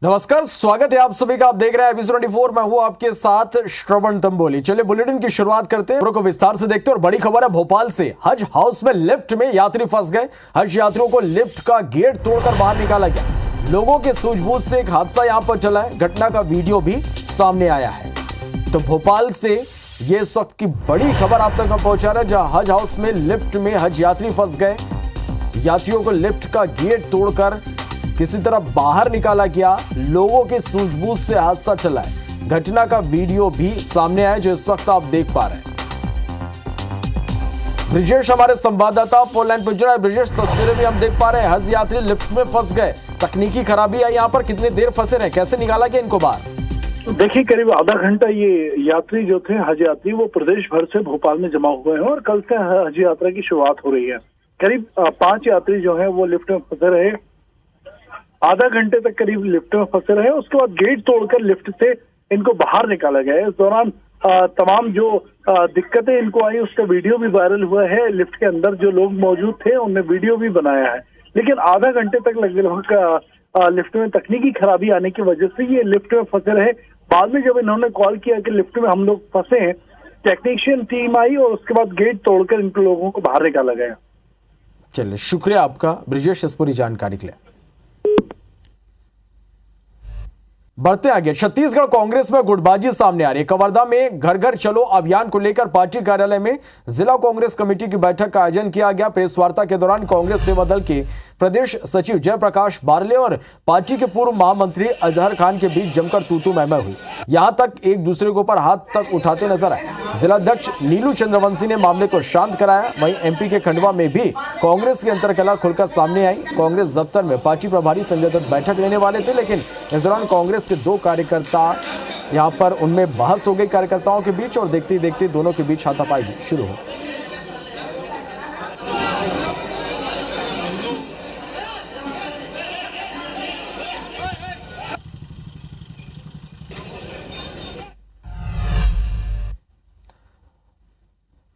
नमस्कार, स्वागत है आप सभी का। आप देख रहे हैं एपिसोड 24। मैं हूं आपके साथ श्रवण तंबोली। चलिए बुलेटिन की शुरुआत करते हैं, खबरों को विस्तार से देखते हैं। और बड़ी खबर है भोपाल से। हज हाउस में लिफ्ट में यात्री फंस गए। हज यात्रियों को लिफ्ट का गेट तोड़कर बाहर निकाला गया। लोगों के सूझबूझ से एक हादसा यहां पर चला है। घटना का वीडियो भी सामने आया है। तो भोपाल से ये इस वक्त की बड़ी खबर आप तक पहुंचा रहा है, जहां हज हाउस में लिफ्ट में हज यात्री फंस गए। यात्रियों को लिफ्ट का गेट तोड़कर किसी तरह बाहर निकाला गया। लोगों के सूझबूझ से हादसा चला है। घटना का वीडियो भी सामने आया, जो इस वक्त आप देख पा रहे हैं। ब्रिजेश हमारे संवाददाता फोन लाइन पर जुड़ा है। ब्रिजेश, तस्वीरें भी हम देख पा रहे हैं। हज यात्री लिफ्ट में फंस गए। तकनीकी खराबी है यहाँ पर। कितनी देर फंसे रहे, कैसे निकाला गया इनको बाहर? देखिए, करीब आधा घंटा ये यात्री जो थे, हज यात्री, वो प्रदेश भर से भोपाल में जमा हुए हैं और कल से हज यात्रा की शुरुआत हो रही है। करीब 5 यात्री जो हैं वो लिफ्ट में फंसे रहे। आधा घंटे तक करीब लिफ्ट में फंसे रहे। उसके बाद गेट तोड़कर लिफ्ट से इनको बाहर निकाला गया। इस दौरान तमाम जो दिक्कतें इनको आई उसका वीडियो भी वायरल हुआ है। लिफ्ट के अंदर जो लोग मौजूद थे उन्होंने वीडियो भी बनाया है। लेकिन आधा घंटे तक लगभग लिफ्ट में तकनीकी खराबी आने की वजह से ये लिफ्ट में फंसे रहे। बाद में जब इन्होंने कॉल किया कि लिफ्ट में हम लोग फंसे हैं, टेक्नीशियन टीम आई और उसके बाद गेट तोड़कर इन लोगों को बाहर निकाला गया। चलिए, शुक्रिया आपका ब्रिजेश इस पूरी जानकारी के लिए। बढ़ते आगे, छत्तीसगढ़ कांग्रेस में गुटबाजी सामने आ रही है। कवर्धा में घर घर चलो अभियान को लेकर पार्टी कार्यालय में जिला कांग्रेस कमेटी की बैठक का आयोजन किया गया। प्रेस वार्ता के दौरान कांग्रेस सेवा दल के प्रदेश सचिव जयप्रकाश बारले और पार्टी के पूर्व महामंत्री अजहर खान के बीच जमकर तू-तू मैं-मैं हुई। यहां तक एक दूसरे के ऊपर हाथ तक उठाते नजर आए। जिलाध्यक्ष नीलू चंद्रवंशी ने मामले को शांत कराया। वहीं एमपी के खंडवा में भी कांग्रेस की अंतरकलह खुलकर सामने आई। कांग्रेस दफ्तर में पार्टी प्रभारी संजय दत्त बैठक लेने वाले थे, लेकिन इस दौरान कांग्रेस के 2 कार्यकर्ता यहां पर उनमें बहस हो गई कार्यकर्ताओं के बीच और देखते ही देखते दोनों के बीच हाथापाई शुरू हो गई।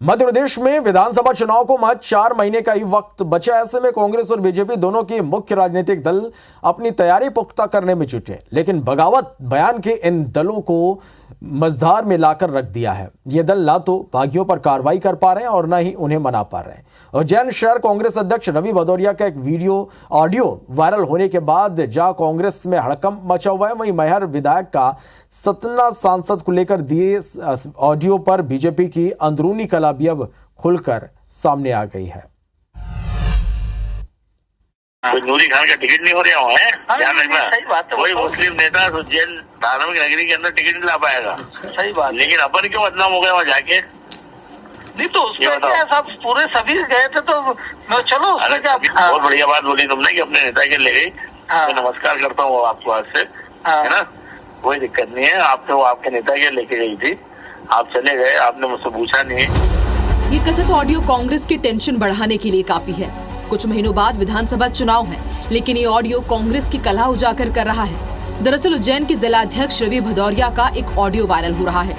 मध्य प्रदेश में विधानसभा चुनाव को महज 4 महीने का ही वक्त बचा। ऐसे में कांग्रेस और बीजेपी दोनों के मुख्य राजनीतिक दल अपनी तैयारी पुख्ता करने में जुटे, लेकिन बगावत बयान के इन दलों को मझधार में लाकर रख दिया है। ये दल ना तो बागियों पर कार्रवाई कर पा रहे हैं और ना ही उन्हें मना पा रहे हैं। उज्जैन शहर कांग्रेस अध्यक्ष रवि भदौरिया का एक ऑडियो वायरल होने के बाद जहां कांग्रेस में हड़कंप मचा हुआ है, वहीं मैहर विधायक का सतना सांसद को लेकर दिए ऑडियो पर बीजेपी की अंदरूनी कला भी अब खुलकर सामने आ गई है। नूरी खान का टिकट नहीं हो रहा है, ध्यान रखना। सही बात है। वही मुस्लिम नेता उज्जैन धार्मिक नगरी के अंदर टिकट नहीं ला पाएगा। सही बात। लेकिन अपन क्यों बदनाम हो गए वहाँ जाके? नहीं तो उसमें क्या, सब पूरे सभी गए थे तो चलो। बहुत बढ़िया बात बोली तुमने कि अपने नेता के ले गई। मैं नमस्कार करता हूँ आपको आज से, है ना, कोई दिक्कत नहीं है। आप तो आपके नेता के लेके गई थी, आप चले गए, आपने मुझसे पूछा नहीं। ये कथित ऑडियो कांग्रेस की टेंशन बढ़ाने के लिए काफी है। कुछ महीनों बाद विधानसभा चुनाव है, लेकिन ये ऑडियो कांग्रेस की कलह उजागर कर रहा है। दरअसल उज्जैन के जिलाध्यक्ष रवि भदौरिया का एक ऑडियो वायरल हो रहा है,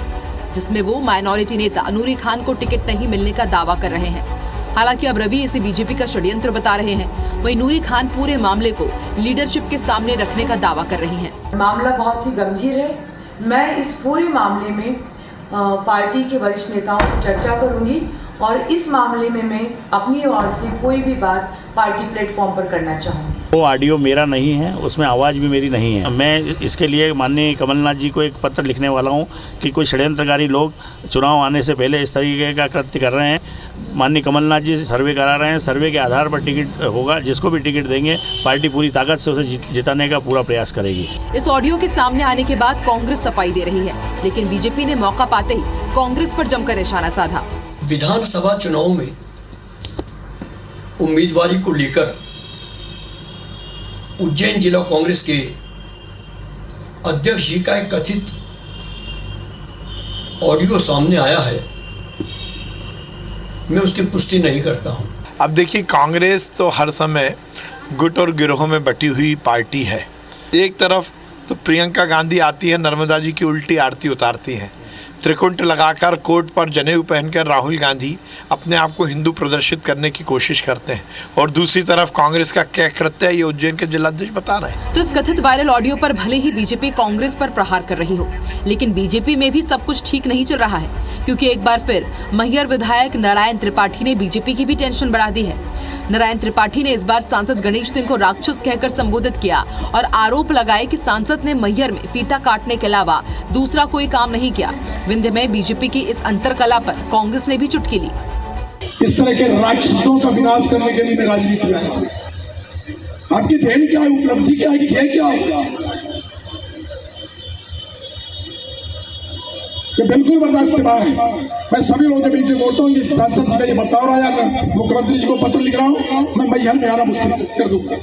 जिसमें वो माइनॉरिटी नेता नूरी खान को टिकट नहीं मिलने का दावा कर रहे हैं। हालांकि अब रवि इसे बीजेपी का षड्यंत्र बता रहे हैं। वहीं नूरी खान पूरे मामले को लीडरशिप के सामने रखने का दावा कर रही हैं। मामला बहुत ही गंभीर है। मैं इस पूरे मामले में पार्टी के वरिष्ठ नेताओं से चर्चा करूंगी और इस मामले में मैं अपनी ओर से कोई भी बात पार्टी प्लेटफॉर्म पर करना चाहूँगी। वो ऑडियो मेरा नहीं है, उसमें आवाज़ भी मेरी नहीं है। मैं इसके लिए माननीय कमलनाथ जी को एक पत्र लिखने वाला हूँ कि कोई षड्यंत्रकारी लोग चुनाव आने से पहले इस तरीके का कृत्य कर रहे हैं। माननीय कमलनाथ जी से सर्वे करा रहे हैं, सर्वे के आधार पर टिकट होगा। जिसको भी टिकट देंगे पार्टी पूरी ताकत से उसे जिताने का पूरा प्रयास करेगी। इस ऑडियो के सामने आने के बाद कांग्रेस सफाई दे रही है, लेकिन बीजेपी ने मौका पाते ही कांग्रेस पर जमकर निशाना साधा। विधानसभा चुनाव में उम्मीदवारी को लेकर उज्जैन जिला कांग्रेस के अध्यक्ष जी का एक कथित ऑडियो सामने आया है, मैं उसकी पुष्टि नहीं करता हूं। अब देखिए, कांग्रेस तो हर समय गुट और गिरोहों में बटी हुई पार्टी है। एक तरफ तो प्रियंका गांधी आती है, नर्मदा जी की उल्टी आरती उतारती हैं। त्रिकुंट लगाकर कोट पर जनेऊ पहनकर राहुल गांधी अपने आप को हिंदू प्रदर्शित करने की कोशिश करते हैं, और दूसरी तरफ कांग्रेस का क्या कृत्य है ये उज्जैन के जिलाध्यक्ष बता रहे हैं। तो इस कथित वायरल ऑडियो पर भले ही बीजेपी कांग्रेस पर प्रहार कर रही हो, लेकिन बीजेपी में भी सब कुछ ठीक नहीं चल रहा है, क्योंकि एक बार फिर मैहर विधायक नारायण त्रिपाठी ने बीजेपी की भी टेंशन बढ़ा दी है। नारायण त्रिपाठी ने इस बार सांसद गणेश सिंह को राक्षस कहकर संबोधित किया और आरोप लगाए कि सांसद ने मैहर में फीता काटने के अलावा दूसरा कोई काम नहीं किया। विंध्य में बीजेपी की इस अंतरकला पर कांग्रेस ने भी चुटकी ली। इस तरह के राक्षसों का विनाश करने के लिए मैं राजनीति में आया हूं। आपकी ध्येय क्या है, उपलब्धि क्या है, ध्येय क्या होगा, ये बिल्कुल बर्दाश्त के बाहर है। मैं सभी लोगों के बीच में बोलता हूँ, ये सांसद जी का ये बर्ताव रहा है, मैं मुख्यमंत्री जी को पत्र लिख रहा हूँ, मैं मैहर में आना मुश्किल कर दूंगा।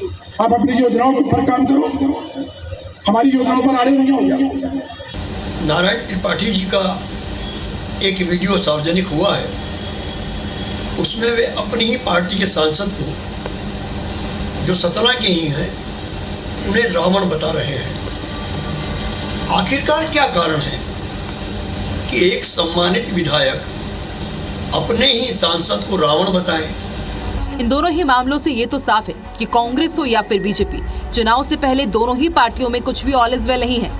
आप अपनी योजनाओं के ऊपर काम करो, हमारी योजनाओं पर आड़े नहीं हो गया। नारायण त्रिपाठी जी का एक वीडियो सार्वजनिक हुआ है, उसमें वे अपनी ही पार्टी के सांसद को, जो सतना के ही हैं, उन्हें रावण बता रहे हैं। आखिरकार क्या कारण है कि एक सम्मानित विधायक अपने ही सांसद को रावण बताएं? इन दोनों ही मामलों से ये तो साफ है कि कांग्रेस हो या फिर बीजेपी, चुनाव से पहले दोनों ही पार्टियों में कुछ भी ऑल इज वेल नहीं है।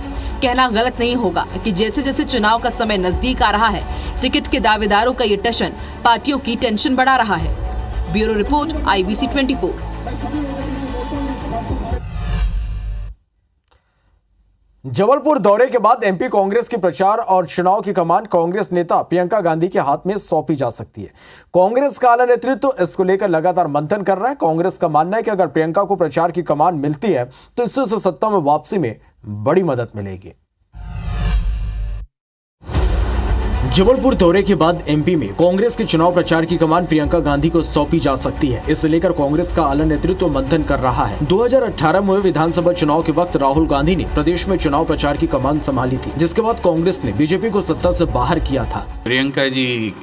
कहना गलत नहीं होगा कि जैसे जैसे चुनाव का समय नजदीक आ रहा है, टिकट के दावेदारों का ये टशन पार्टियों की टेंशन बढ़ा रहा है। Bureau report, IBC 24। जबलपुर दौरे के बाद एमपी कांग्रेस के प्रचार और चुनाव की कमान कांग्रेस नेता प्रियंका गांधी के हाथ में सौंपी जा सकती है। कांग्रेस का आला नेतृत्व इसको लेकर लगातार मंथन कर रहा है। कांग्रेस का मानना है कि अगर प्रियंका को प्रचार की कमान मिलती है तो इससे सत्ता में वापसी में बड़ी मदद मिलेगी। जबलपुर दौरे के बाद एमपी में कांग्रेस के चुनाव प्रचार की कमान प्रियंका गांधी को सौंपी जा सकती है। इसे लेकर कांग्रेस का आला नेतृत्व मंथन कर रहा है। 2018 में हुए विधानसभा चुनाव के वक्त राहुल गांधी ने प्रदेश में चुनाव प्रचार की कमान संभाली थी, जिसके बाद कांग्रेस ने बीजेपी को सत्ता से बाहर किया था। प्रियंका जी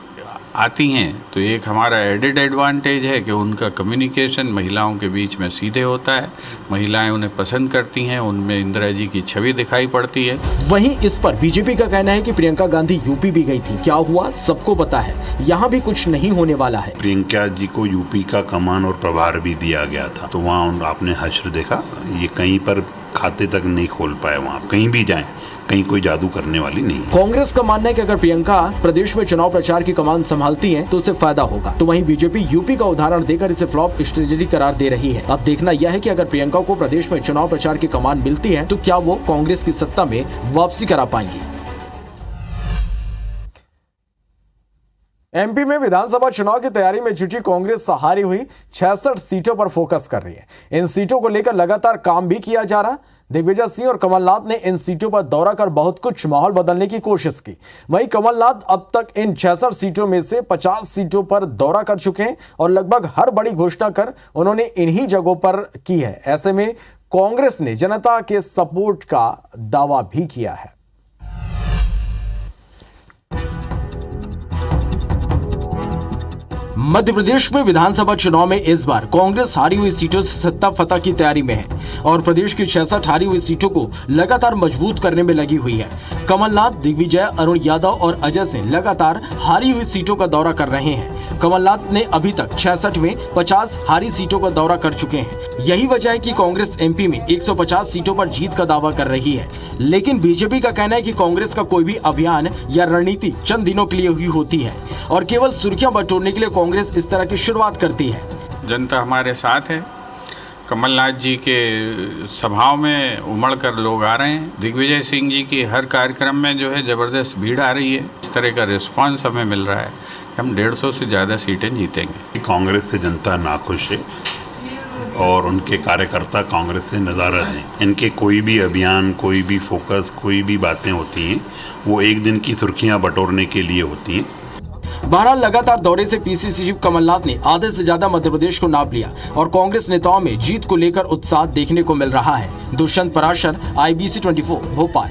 आती हैं तो एक हमारा एडेड एडवांटेज है कि उनका कम्युनिकेशन महिलाओं के बीच में सीधे होता है, महिलाएं उन्हें पसंद करती हैं, उनमें इंदिरा जी की छवि दिखाई पड़ती है। वहीं इस पर बीजेपी का कहना है कि प्रियंका गांधी यूपी भी गई थी, क्या हुआ सबको पता है, यहाँ भी कुछ नहीं होने वाला है। प्रियंका जी को यूपी का कमान और प्रभार भी दिया गया था, तो वहाँ आपने हश्र देखा, ये कहीं पर खाते तक नहीं खोल पाए। वहाँ कहीं भी जाएं कहीं कोई जादू करने वाली नहीं। कांग्रेस का मानना है कि अगर प्रियंका प्रदेश में चुनाव प्रचार की कमान संभालती हैं तो उसे फायदा होगा। तो वहीं बीजेपी यूपी का उदाहरण देकर इसे फ्लॉप स्ट्रेटजी करार दे रही है। अब देखना यह है कि अगर प्रियंका को प्रदेश में चुनाव प्रचार की कमान मिलती है तो क्या वो कांग्रेस की सत्ता में वापसी करा पाएंगी। एमपी में विधानसभा चुनाव की तैयारी में जुटी कांग्रेस हारी हुई 66 सीटों पर फोकस कर रही है। इन सीटों को लेकर लगातार काम भी किया जा रहा। दिग्विजय सिंह और कमलनाथ ने इन सीटों पर दौरा कर बहुत कुछ माहौल बदलने की कोशिश की। वहीं कमलनाथ अब तक इन 66 सीटों में से 50 सीटों पर दौरा कर चुके हैं और लगभग हर बड़ी घोषणा कर उन्होंने इन्हीं जगहों पर की है। ऐसे में कांग्रेस ने जनता के सपोर्ट का दावा भी किया है। मध्य प्रदेश में विधानसभा चुनाव में इस बार कांग्रेस हारी हुई सीटों से सत्ता फतह की तैयारी में है और प्रदेश की 66 हारी हुई सीटों को लगातार मजबूत करने में लगी हुई है। कमलनाथ, दिग्विजय, अरुण यादव और अजय सिंह लगातार हारी हुई सीटों का दौरा कर रहे हैं। कमलनाथ ने अभी तक 66 में 50 हारी सीटों का दौरा कर चुके हैं। यही वजह है कि कांग्रेस एमपी में 150 सीटों पर जीत का दावा कर रही है। लेकिन बीजेपी का कहना है कि कांग्रेस का कोई भी अभियान या रणनीति चंद दिनों के लिए हुई होती है और केवल सुर्खियां बटोरने के लिए कांग्रेस इस तरह की शुरुआत करती है। जनता हमारे साथ है। कमलनाथ जी के सभाओं में उमड़ कर लोग आ रहे हैं। दिग्विजय सिंह जी की हर कार्यक्रम में जो है ज़बरदस्त भीड़ आ रही है। इस तरह का रिस्पांस हमें मिल रहा है कि हम 150 से ज़्यादा सीटें जीतेंगे। कांग्रेस से जनता नाखुश है और उनके कार्यकर्ता कांग्रेस से नाराज हैं। इनके कोई भी अभियान, कोई भी फोकस, कोई भी बातें होती हैं वो एक दिन की सुर्खियां बटोरने के लिए होती हैं। बहरहाल लगातार दौरे से पीसीसी चीफ कमलनाथ ने आधे से ज्यादा मध्य प्रदेश को नाप लिया और कांग्रेस नेताओं में जीत को लेकर उत्साह देखने को मिल रहा है। दुष्यंत पराशर, IBC 24 भोपाल।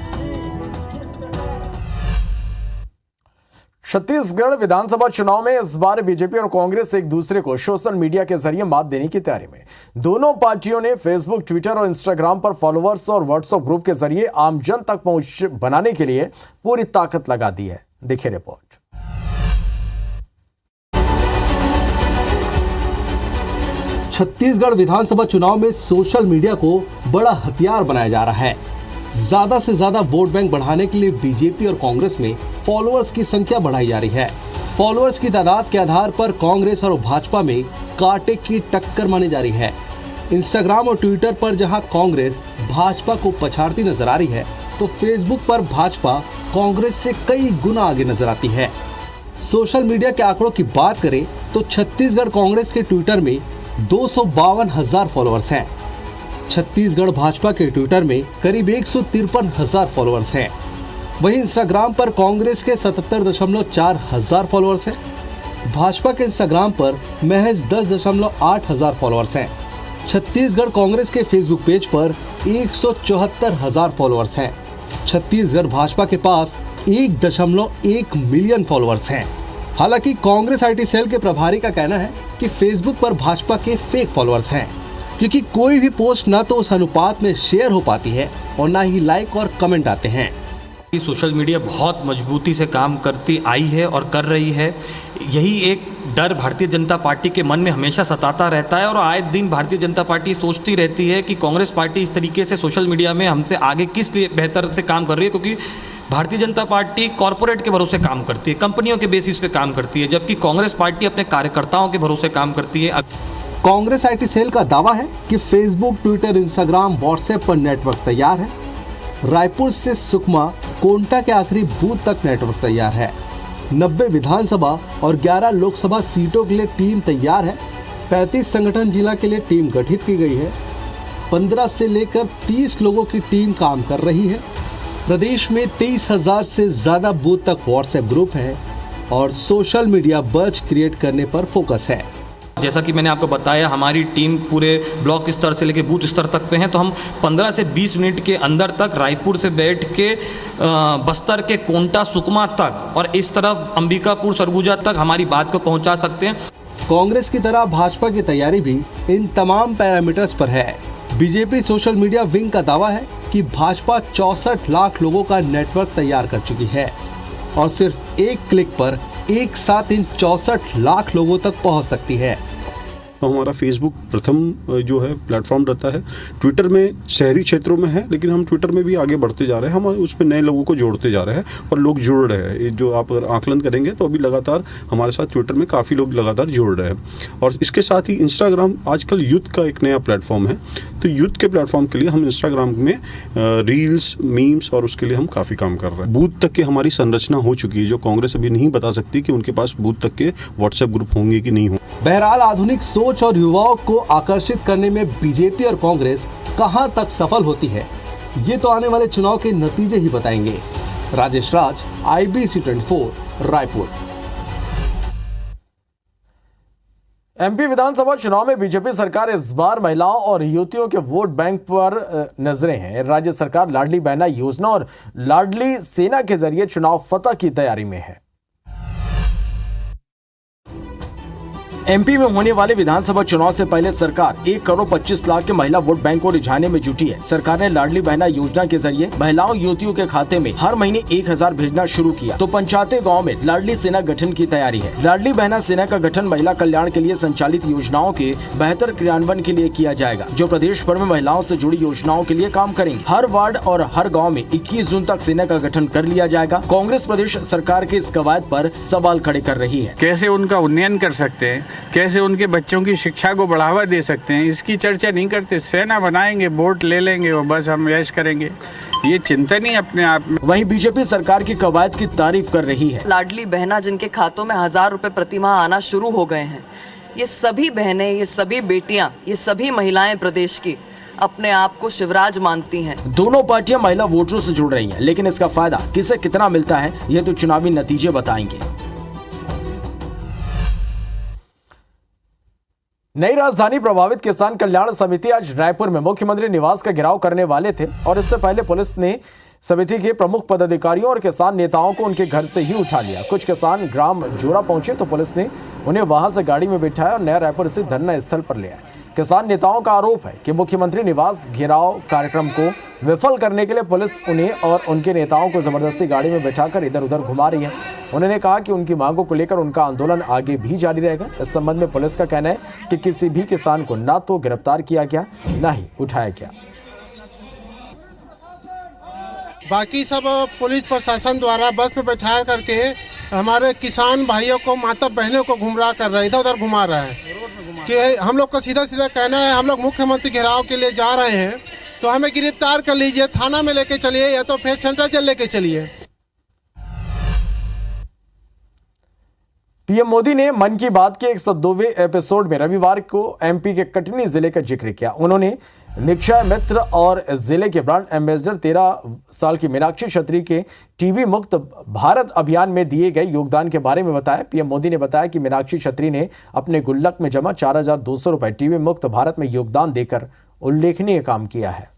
छत्तीसगढ़ विधानसभा चुनाव में इस बार बीजेपी और कांग्रेस एक दूसरे को सोशल मीडिया के जरिए मात देने की तैयारी में। दोनों पार्टियों ने फेसबुक, ट्विटर और इंस्टाग्राम पर फॉलोअर्स और व्हाट्सएप ग्रुप के जरिए आम जन तक पहुंच बनाने के लिए पूरी ताकत लगा दी है। देखिए रिपोर्ट। छत्तीसगढ़ विधानसभा चुनाव में सोशल मीडिया को बड़ा हथियार बनाया जा रहा है। ज्यादा से ज्यादा वोट बैंक बढ़ाने के लिए बीजेपी और कांग्रेस में फॉलोअर्स की संख्या बढ़ाई जा रही है। फॉलोअर्स की तादाद के आधार पर कांग्रेस और भाजपा में कांटे की टक्कर मानी जा रही है। इंस्टाग्राम और ट्विटर पर जहां कांग्रेस भाजपा को पछाड़ती नजर आ रही है, तो फेसबुक पर भाजपा कांग्रेस से कई गुना आगे नजर आती है। सोशल मीडिया के आंकड़ों की बात करें तो छत्तीसगढ़ कांग्रेस के ट्विटर में 252,000 फॉलोअर्स हैं। छत्तीसगढ़ भाजपा के ट्विटर में करीब 153,000 फॉलोअर्स हैं। वहीं इंस्टाग्राम पर कांग्रेस के 77.4 हजार फॉलोअर्स हैं। भाजपा के इंस्टाग्राम पर महज 10.8 हजार फॉलोअर्स हैं। छत्तीसगढ़ कांग्रेस के फेसबुक पेज पर 174,000 फॉलोअर्स हैं। छत्तीसगढ़ भाजपा के पास 1.1 मिलियन फॉलोअर्स हैं। हालांकि कांग्रेस आईटी सेल के प्रभारी का कहना है कि फेसबुक पर भाजपा के फेक फॉलोअर्स हैं, क्योंकि कोई भी पोस्ट न तो उस अनुपात में शेयर हो पाती है और न ही लाइक और कमेंट आते हैं। सोशल मीडिया बहुत मजबूती से काम करती आई है और कर रही है। यही एक डर भारतीय जनता पार्टी के मन में हमेशा सताता रहता है और आए दिन भारतीय जनता पार्टी सोचती रहती है कि कांग्रेस पार्टी इस तरीके से सोशल मीडिया में हमसे आगे किस लिए बेहतर से काम कर रही है, क्योंकि भारतीय जनता पार्टी कॉरपोरेट के भरोसे काम करती है, कंपनियों के बेसिस पे काम करती है, जबकि कांग्रेस पार्टी अपने कार्यकर्ताओं के भरोसे काम करती है। कांग्रेस आईटी सेल का दावा है कि फेसबुक, ट्विटर, इंस्टाग्राम, व्हाट्सएप पर नेटवर्क तैयार है। रायपुर से सुकमा, कोंटा के आखिरी बूथ तक नेटवर्क तैयार है। 90 विधानसभा और 11 लोकसभा सीटों के लिए टीम तैयार है। 35 संगठन जिला के लिए टीम गठित की गई है। 15 से लेकर 30 लोगों की टीम काम कर रही है। प्रदेश में 23,000 से ज्यादा बूथ तक व्हाट्सएप ग्रुप हैं और सोशल मीडिया बज़ क्रिएट करने पर फोकस है। जैसा कि मैंने आपको बताया, हमारी टीम पूरे ब्लॉक स्तर से लेकर बूथ स्तर तक पे है, तो हम 15 से 20 मिनट के अंदर तक रायपुर से बैठ के बस्तर के कोंटा, सुकमा तक और इस तरफ अंबिकापुर, सरगुजा तक हमारी बात को पहुंचा सकते हैं। कांग्रेस की तरह भाजपा की तैयारी भी इन तमाम पैरामीटर्स पर है। बीजेपी सोशल मीडिया विंग का दावा है कि भाजपा 64 लाख लोगों का नेटवर्क तैयार कर चुकी है और सिर्फ एक क्लिक पर एक साथ इन 64 लाख लोगों तक पहुंच सकती है। तो हमारा फेसबुक प्रथम जो है प्लेटफॉर्म रहता है। ट्विटर में शहरी क्षेत्रों में है, लेकिन हम ट्विटर में भी आगे बढ़ते जा रहे हैं। हम उस पर नए लोगों को जोड़ते जा रहे हैं और लोग जुड़ रहे हैं। ये जो आप अगर आकलन करेंगे तो अभी लगातार हमारे साथ ट्विटर में काफ़ी लोग लगातार जुड़ रहे हैं। और इसके साथ ही इंस्टाग्राम आजकल यूथ का एक नया प्लेटफॉर्म है, तो यूथ के प्लेटफॉर्म के लिए हम इंस्टाग्राम में रील्स, मीम्स और उसके लिए हम काफ़ी काम कर रहे हैं। बूथ तक की हमारी संरचना हो चुकी है, जो कांग्रेस अभी नहीं बता सकती कि उनके पास बूथ तक के व्हाट्सएप ग्रुप होंगे कि नहीं होंगे। बहरहाल आधुनिक सोच और युवाओं को आकर्षित करने में बीजेपी और कांग्रेस कहां तक सफल होती है, ये तो आने वाले चुनाव के नतीजे ही बताएंगे। राजेश राज, IBC 24, रायपुर। एमपी विधानसभा चुनाव में बीजेपी सरकार इस बार महिलाओं और युवतियों के वोट बैंक पर नजरें हैं। राज्य सरकार लाडली बहना योजना और लाडली सेना के जरिए चुनाव फतह की तैयारी में है। एमपी में होने वाले विधानसभा चुनाव से पहले सरकार 1 करोड़ 25 लाख के महिला वोट बैंक को रिझाने में जुटी है। सरकार ने लाडली बहना योजना के जरिए महिलाओं युवतियों के खाते में हर महीने 1,000 भेजना शुरू किया, तो पंचायतें गांव में लाडली सेना गठन की तैयारी है। लाडली बहना सेना का गठन महिला कल्याण के लिए संचालित योजनाओं के बेहतर क्रियान्वयन के लिए किया जाएगा, जो प्रदेश भर में महिलाओं से जुड़ी योजनाओं के लिए काम करेंगे। हर वार्ड और हर गाँव में 21 जून तक सेना का गठन कर लिया जाएगा। कांग्रेस प्रदेश सरकार के इस कवायद पर सवाल खड़े कर रही है। कैसे उनका उन्नयन कर सकते हैं, कैसे उनके बच्चों की शिक्षा को बढ़ावा दे सकते हैं, इसकी चर्चा नहीं करते। सेना बनाएंगे, वोट ले लेंगे और बस हम ऐश करेंगे, ये चिंतन ही अपने आप में। वहीं बीजेपी सरकार की कवायद की तारीफ कर रही है। लाडली बहना जिनके खातों में 1,000 रुपए प्रति माह आना शुरू हो गए हैं, ये सभी बहनें, ये सभी बेटियां, ये सभी महिलाएं प्रदेश की अपने आप को शिवराज मानती हैं। दोनों पार्टियां महिला वोटरों से जुड़ रही हैं, लेकिन इसका फायदा किसे कितना मिलता है, ये तो चुनावी नतीजे बताएंगे। नई राजधानी प्रभावित किसान कल्याण समिति आज रायपुर में मुख्यमंत्री निवास का घेराव करने वाले थे और इससे पहले पुलिस ने समिति के प्रमुख पदाधिकारियों और किसान नेताओं को उनके घर से ही उठा लिया। कुछ किसान ग्राम जोरा पहुंचे तो पुलिस ने उन्हें वहां से गाड़ी में बिठाया और नया रायपुर स्थित धरना स्थल पर ले आए। किसान नेताओं का आरोप है कि मुख्यमंत्री निवास घेराव कार्यक्रम को विफल करने के लिए पुलिस उन्हें और उनके नेताओं को जबरदस्ती गाड़ी में बिठाकर इधर उधर घुमा रही है। उन्होंने कहा कि उनकी मांगों को लेकर उनका आंदोलन आगे भी जारी रहेगा। इस संबंध में पुलिस का कहना है कि किसी भी किसान को ना तो गिरफ्तार किया गया, ना ही उठाया गया। बाकी सब पुलिस प्रशासन द्वारा बस में बैठा करके हमारे किसान भाइयों को, माता बहनों को गुमराह कर रहा है, इधर उधर घुमा रहा है। कि हम लोग का सीधा सीधा कहना है, हम लोग मुख्यमंत्री घेराव के लिए जा रहे हैं तो हमें गिरफ्तार कर लीजिए, थाना में लेके चलिए या तो फिर सेंट्रल जेल लेके चलिए। पीएम मोदी ने मन की बात के 102वें एपिसोड में रविवार को एमपी के कटनी जिले का जिक्र किया। उन्होंने निक्षय मित्र और जिले के ब्रांड एम्बेसडर 13 साल की मीनाक्षी छत्री के टीबी मुक्त भारत अभियान में दिए गए योगदान के बारे में बताया। पीएम मोदी ने बताया कि मीनाक्षी छत्री ने अपने गुल्लक में जमा 4,200 रुपए टीबी मुक्त भारत में योगदान देकर उल्लेखनीय काम किया है।